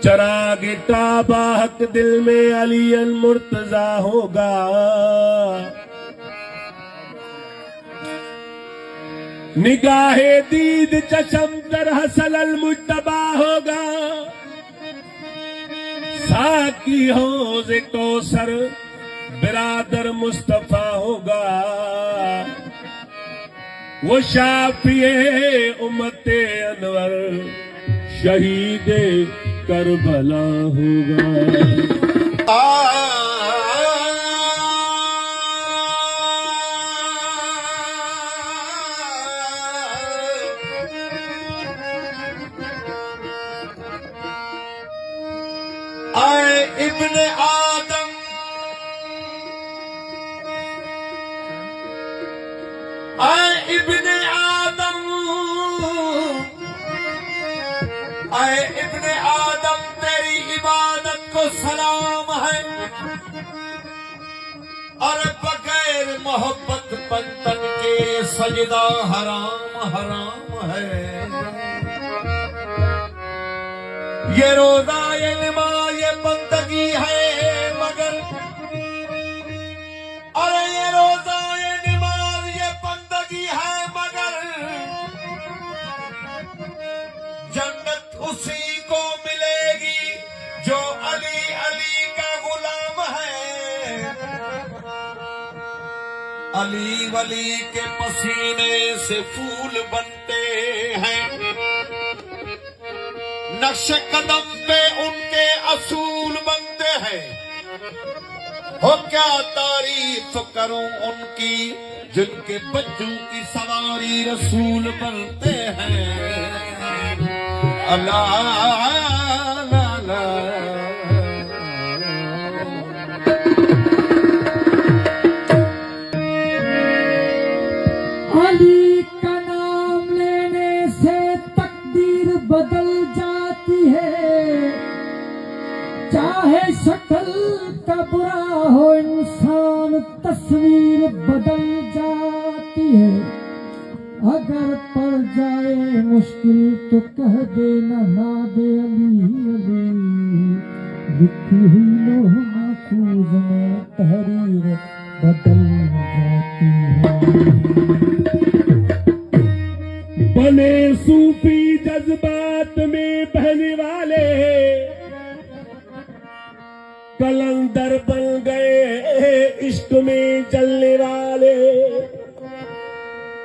चरागे काबा हक दिल में अली अल मुर्तजा होगा। निगाहे दीद चशम तर हसल अल मुज्तबा होगा। साकी हौज़े कौसर बिरादर मुस्तफा होगा। वो शाफिए उम्मते अनवर शहीदे करबला होगा। आए इब्ने आदम, आए इब्ने आदम, आए इब्ने आदम, तेरी इबादत को सलाम है। और बगैर मोहब्बत बंदन के सजदा हराम हराम है। ये रोजा ये नमाज ये बंदगी है मगर, अरे ये रोजा ये नमाज ये बंदगी है मगर, जन्नत उसी को मिलेगी जो अली अली का गुलाम है। अली वली के पसीने से फूल बनते हैं, नक्श कदम पे उनके असूल बनते हैं। हो क्या तारीफ करूं उनकी जिनके बच्चों की सवारी रसूल बनते हैं। अल्लाह अली का नाम लेने से तकदीर बदल जाती है। चाहे शक्ल का बुरा हो इंसान तस्वीर बदल जाती है। अगर पड़ जाए मुश्किल तो कह देना ना दे अली अली। लिखी हुई लोह महफूज में तहरीर बदल जाती है। बने सूफी जज्बात में बहने वाले कलंदर बन गए इश्क में जलने वाले।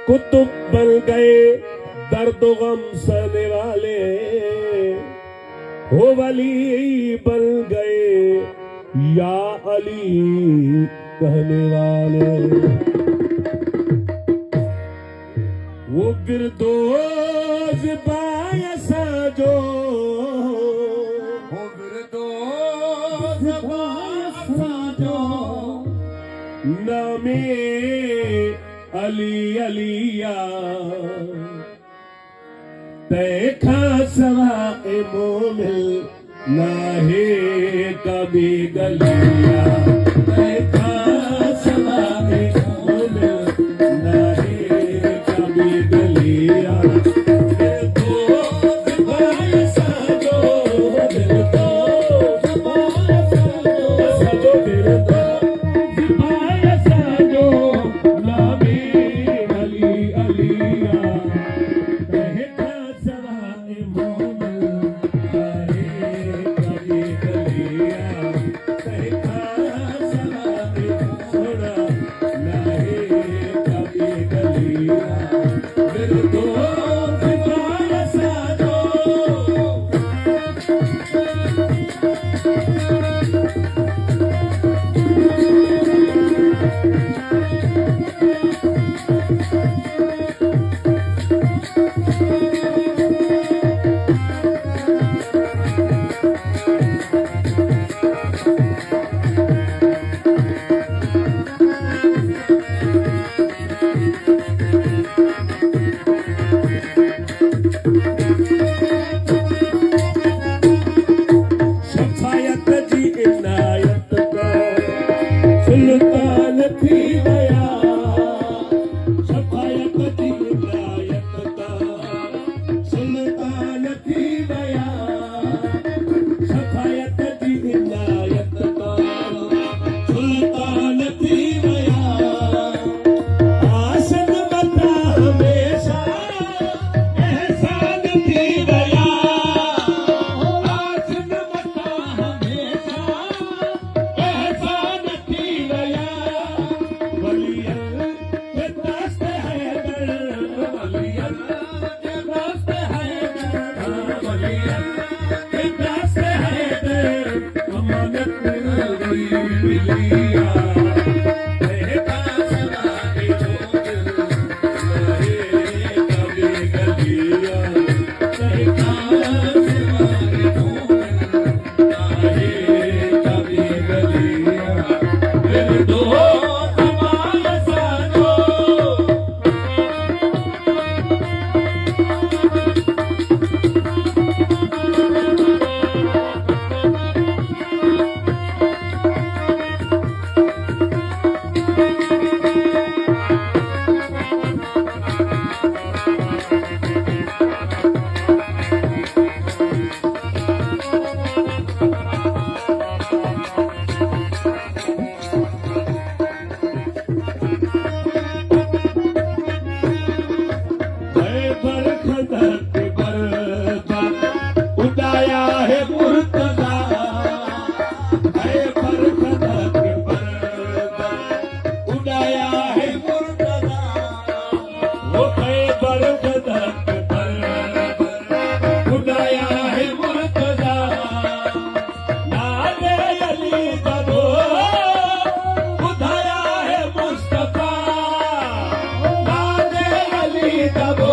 कुतुब बन गए दर्द गम सहने वाले। हो वली बन गए या अली कहने वाले। वो बिरदोज़ बायसा जो, वो बिरदोज़ बायसा जो, नामे अली अलिया तैखा सवाए मोमिल नाहे कभी गलिया। तैखा सवाए मोमिल नाहे कभी गलिया। उदाया है मुर्तजा है बरकत के बरकत उदाया है मुर्तजा वो है बरकत के बरकत उदाया है मुर्तजा नाले अली दबो उदाया है मुस्तफा नाले अली दबो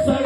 सर